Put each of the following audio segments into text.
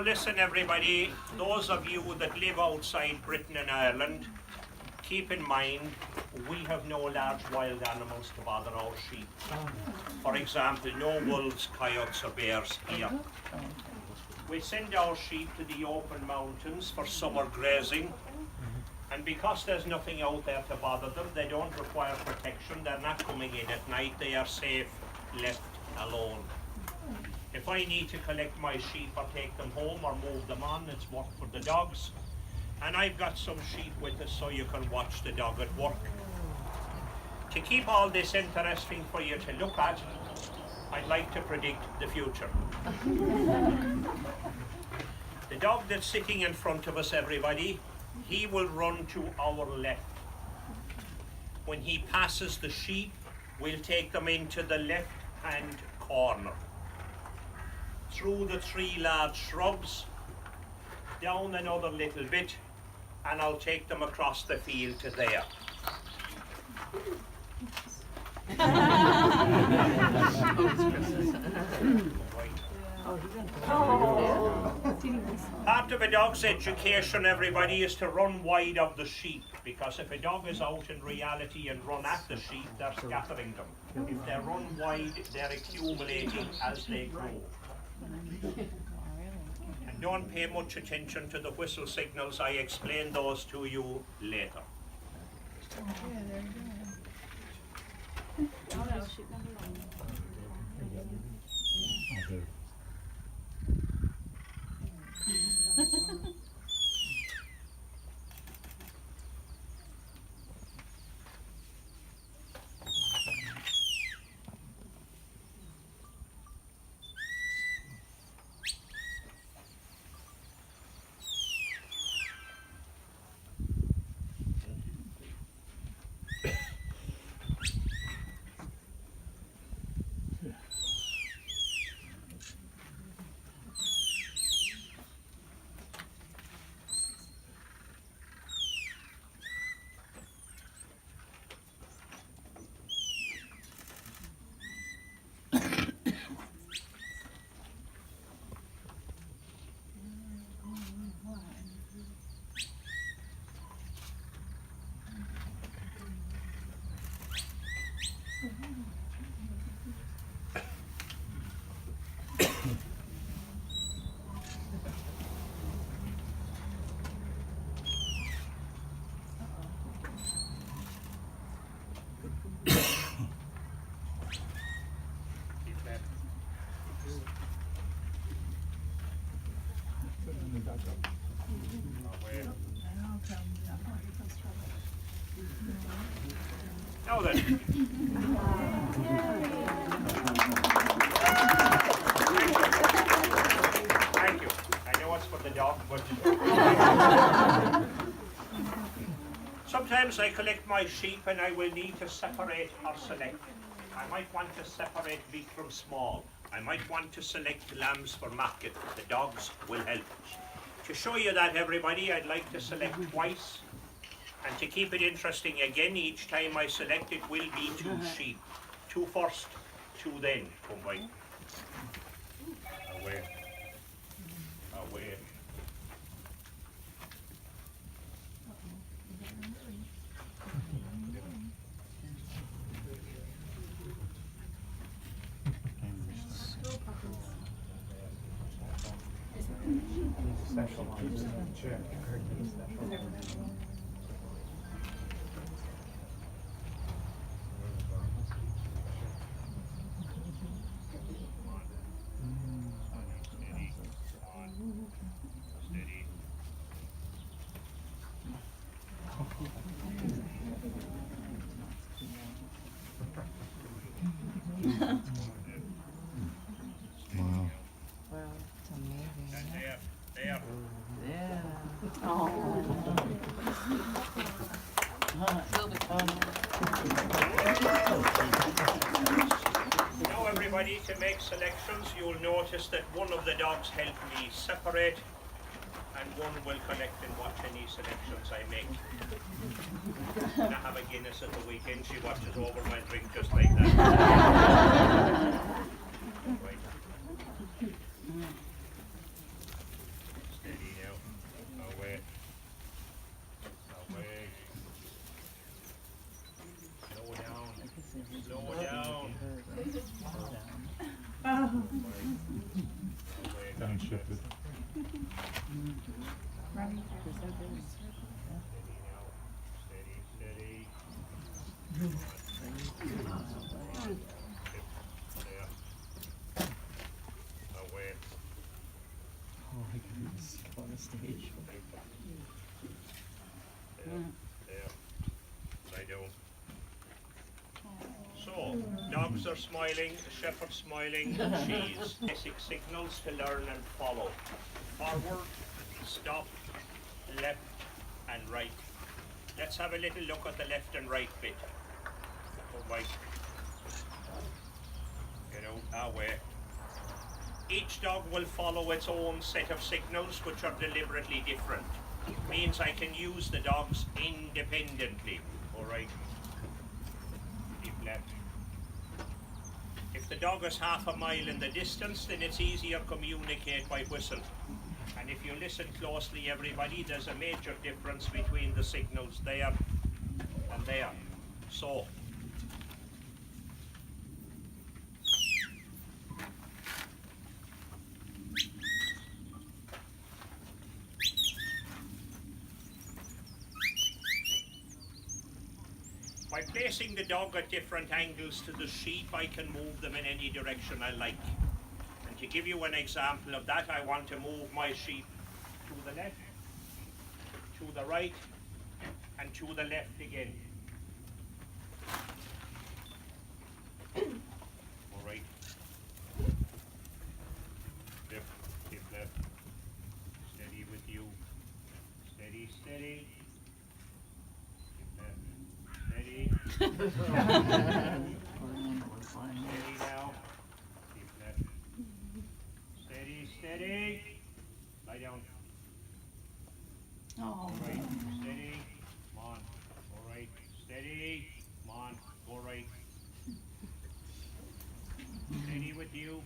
listen everybody, those of you that live outside Britain and Ireland, keep in mind we have no large wild animals to bother our sheep. For example, no wolves, coyotes or bears here. We send our sheep to the open mountains for summer grazing, and because there's nothing out there to bother them, they don't require protection, they're not coming in at night, they are safe left alone. If I need to collect my sheep or take them home or move them on, it's work for the dogs. And I've got some sheep with us so you can watch the dog at work. To keep all this interesting for you to look at, I'd like to predict the future. The dog that's sitting in front of us, everybody, he will run to our left. When he passes the sheep, we'll take them into the left-hand corner, through the 3 large shrubs, down another little bit, and I'll take them across the field to there. Part of a dog's education, everybody, is to run wide of the sheep, because if a dog is out in reality and run at the sheep, they're scattering them. If they run wide, they're accumulating as they grow. And don't pay much attention to the whistle signals, I explain those to you later. Now then. Thank you. I know it's for the dog, but sometimes I collect my sheep and I will need to separate or select. I might want to separate big from small. I might want to select lambs for market. The dogs will help. To show you that, everybody, I'd like to select twice. And to keep it interesting again, each time I select it will be 2 sheep. 2 first, 2 then. Come by. Away. Away. Special ones. Sure. Now everybody, to make selections, you'll notice that one of the dogs help me separate and one will collect and watch any selections I make. I have a Guinness at the weekend, she watches over my drink just like that. Right. shepherd. Steady, steady. There. Away. Oh my goodness, on the stage. There. Lie down. So, dogs are smiling, shepherd's smiling, she's basic signals to learn and follow. Forward, stop, left and right. Let's have a little look at the left and right bit. Oh, right. Get out that way. Each dog will follow its own set of signals which are deliberately different. Means I can use the dogs independently. All right. Keep left. If the dog is half a mile in the distance, then it's easier to communicate by whistle. And if you listen closely, everybody, there's a major difference between the signals there and there. So, by placing the dog at different angles to the sheep, I can move them in any direction I like. And to give you an example of that, I want to move my sheep to the left, to the right, and to the left again. All right. Left, keep left. Steady with you. Steady, steady. Steady. Steady now. Keep left. Steady, steady. Lie down. Oh. All right. Steady. Come on. All right. Steady. Come on. Go right. Steady with you.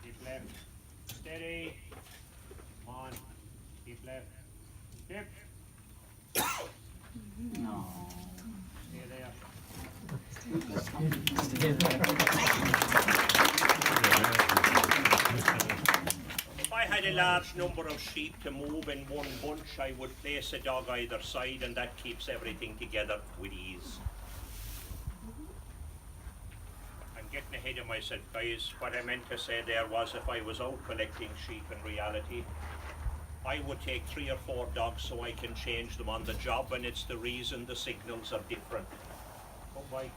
Keep left. Steady. Come on. Keep left. Dip. No. Stay there. If I had a large number of sheep to move in one bunch, I would place a dog either side, and that keeps everything together with ease. I'm getting ahead of myself, guys. What I meant to say there was, if I was out collecting sheep in reality, I would take 3 or 4 dogs so I can change them on the job, and it's the reason the signals are different. Oh, bye.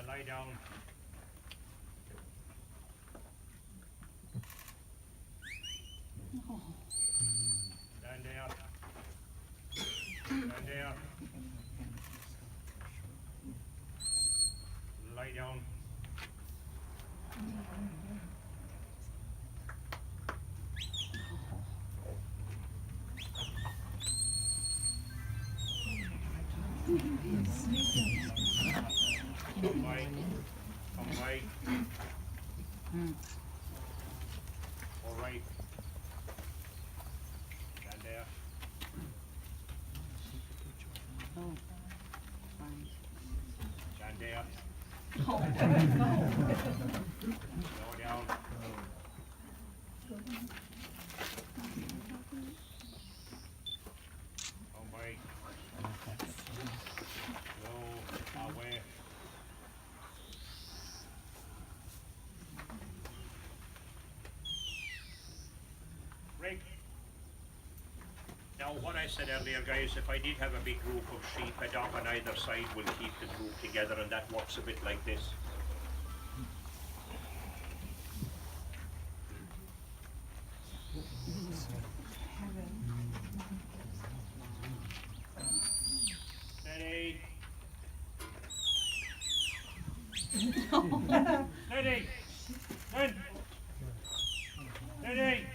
Lie down. Stand there. Stand there. Lie down. Come by. Come by. All right. Stand there. Oh. Fine. Stand there. Oh. Slow down. Come by. Slow away. Break. Now, what I said earlier, guys, if I did have a big group of sheep, a dog on either side will keep the group together, and that works a bit like this. Steady. Steady. Good. Steady.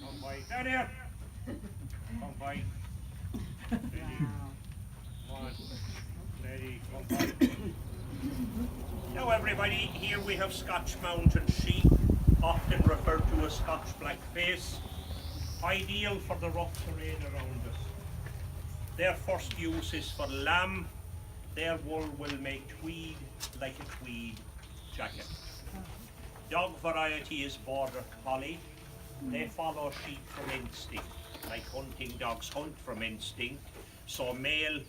Come by. Down here. Come by. Steady. Come on. Steady. Come by. Now everybody, here we have Scotch Mountain sheep. often referred to as Scotch blackface, ideal for the rough terrain around us. Their first use is for lamb. Their wool will make tweed like a tweed jacket. Dog variety is border collie. They follow sheep from instinct, like hunting dogs hunt from instinct. So male,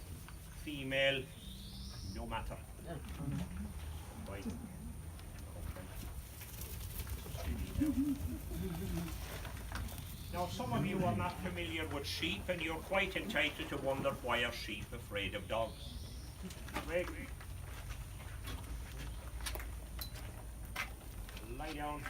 female, no matter. Right. Now some of you are not familiar with sheep and you're quite entitled to wonder why are sheep afraid of dogs. Wait. Lie down.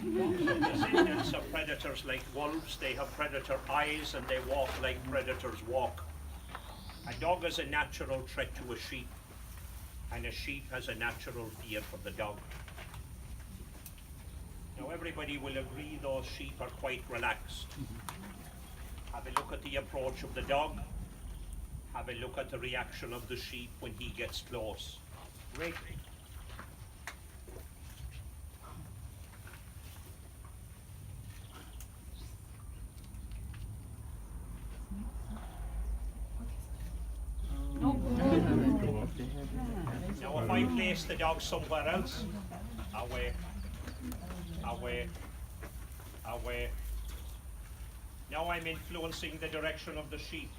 Descendants of predators like wolves, they have predator eyes and they walk like predators walk. A dog is a natural threat to a sheep, and a sheep has a natural fear for the dog. Now everybody will agree those sheep are quite relaxed. Have a look at the approach of the dog. Have a look at the reaction of the sheep when he gets close. Right. Now if I place the dog somewhere else, away, away, away. Now I'm influencing the direction of the sheep.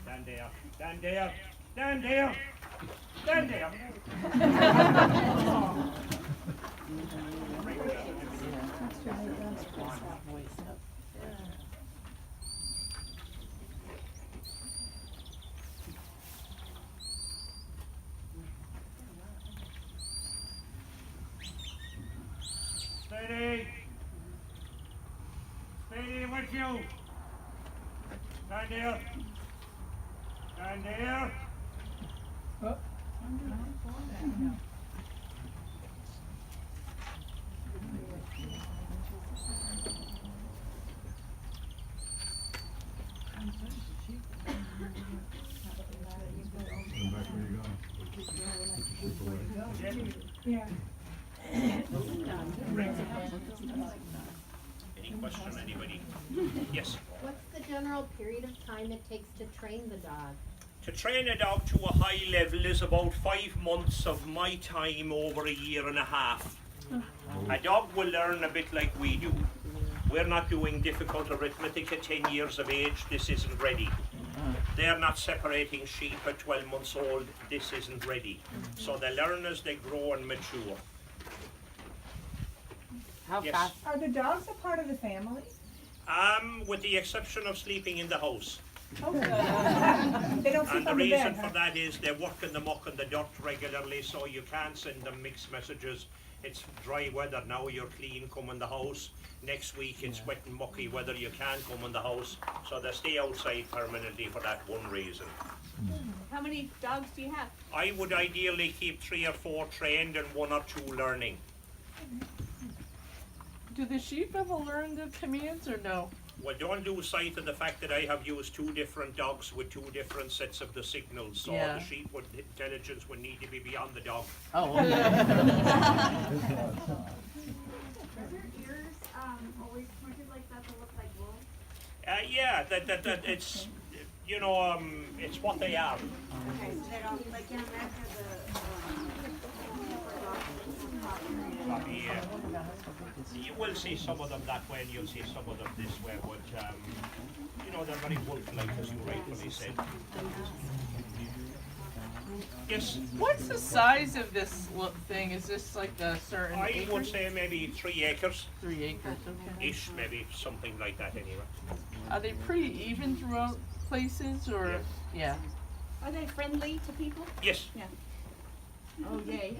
Stand there, stand there, stand there, stand there. Steady. Steady with you. Stand there. Stand there. Yeah. Any question, anybody? Yes. What's the general period of time it takes to train the dog? To train a dog to a high level is about 5 months of my time over a year and a half. A dog will learn a bit like we do. We're not doing difficult arithmetic at 10 years of age. This isn't ready. They're not separating sheep at 12 months old. This isn't ready. So they learn as they grow and mature. How Yes. fast? Are the dogs a part of the family? With the exception of sleeping in the house. Okay. They don't And sleep the on the reason bed, for huh? that is they work in the muck and the dirt regularly, so you can't send them mixed messages. It's dry weather now, you're clean, come in the house. Next week it's wet and mucky weather, you can't come in the house. So they stay outside permanently for that one reason. How many dogs do you have? I would ideally keep 3 or 4 trained and 1 or 2 learning. Do the sheep ever learn the commands or no? Well, don't lose sight of the fact that I have used 2 different dogs with 2 different sets of the signals. So Yeah. the sheep with intelligence would need to be beyond the dog. Oh, Are their ears always pointed like that to look like wolves? Yeah, that it's, you know, it's what they are. Okay, so they don't, like in America, Yeah. You will see some of them that way and you'll see some of them this way, but you know, they're very wolf-like, as you rightfully said. Yes, what's the size of this thing? Is this like a certain I would acre? say maybe 3 acres 3 acres, okay. ish, maybe something like that anyway. Are they pretty even throughout places or? Yeah. are they friendly to people? Yes. Oh, yay.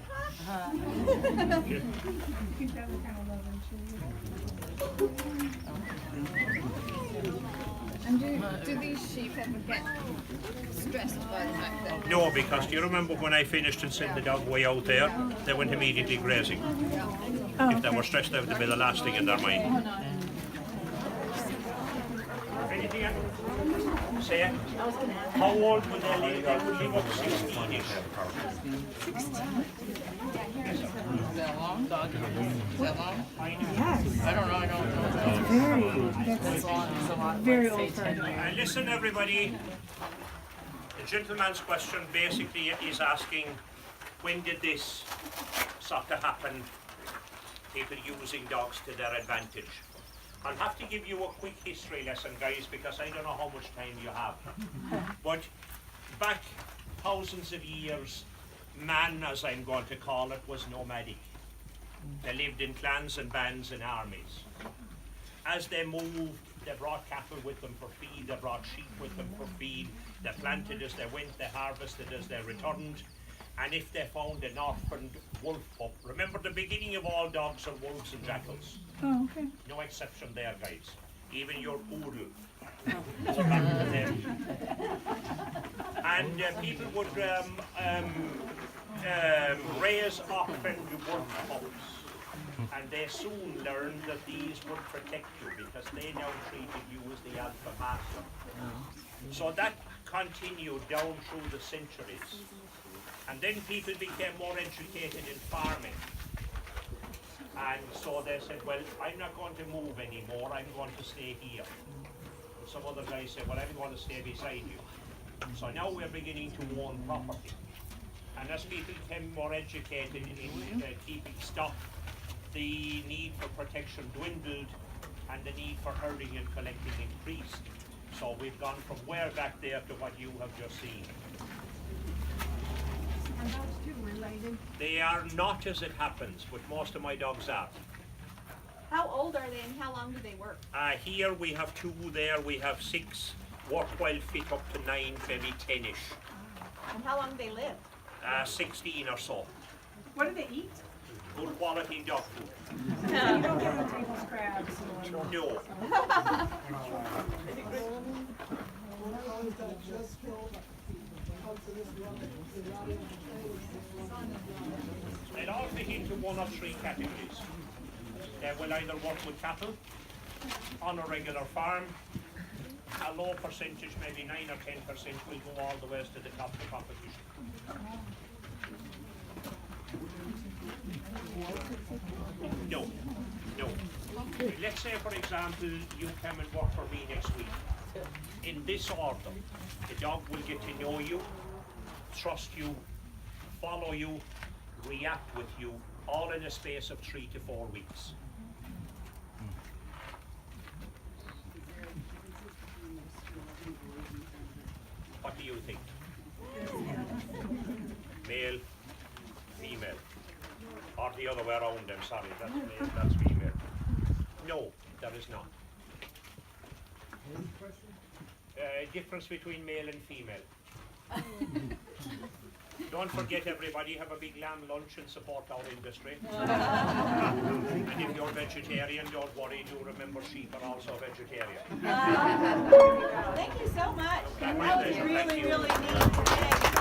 Keep that kind of love and And do these sheep ever get stressed by the fact that No, because do you remember when I finished and sent the dog way out there, they went immediately grazing. If they were stressed out, they'd be the last thing in their mind. Anything else? Say it. How old would they live? They would live up to 16-ish. Is that long? Is that long? Yes. I don't know, That's long, it's a lot. very old for Listen, everybody. The gentleman's question basically is asking, when did this sort of happen? People using dogs to their advantage. I'll have to give you a quick history lesson, guys, because I don't know how much time you have. But back thousands of years, man, as I'm going to call it, was nomadic. They lived in clans and bands and armies. As they moved, they brought cattle with them for feed, they brought sheep with them for feed, they planted as they went, they harvested as they returned. And if they found an orphaned wolf pup, remember the beginning of all dogs are wolves and jackals. Oh, okay. No exception there, guys. Even your poodle. Go back to them. And people would raise orphaned wolf pups. And they soon learned that these would protect you because they now treated you as the alpha master. So that continued down through the centuries. And then people became more educated in farming. And so they said, well, I'm not going to move anymore, I'm going to stay here. And some other guys said, well, I'm going to stay beside you. So now we're beginning to own property. And as people became more educated in keeping stock, the need for protection dwindled and the need for herding and collecting increased. So we've gone from way back there to what you have just seen. And those two related? They are not, as it happens, but most of my dogs are. How old are they and how long do they work? Here we have 2, there we have 6, worthwhile fit up to 9, maybe 10-ish. And how long do they live? 16 or so. What do they eat? Good quality dog food. You don't give them table scraps. No. They'll all fit into 1 or 3 categories. They will either work with cattle on a regular farm. A low percentage, maybe 9 or 10%, will go all the way to the top of the competition. No, no. Let's say, for example, you come and work for me next week. In this order, the dog will get to know you, trust you, follow you, react with you, all in a space of 3 to 4 weeks. What do you think? Male, female, or the other way around, I'm sorry, that's male, that's female. No, there is not. Difference between male and female. Don't forget, everybody, have a big lamb lunch and support our industry. And if you're vegetarian, don't worry, do remember sheep are also vegetarian. Thank you so much. Okay, my That was pleasure. really, Thank you. really neat. Thanks.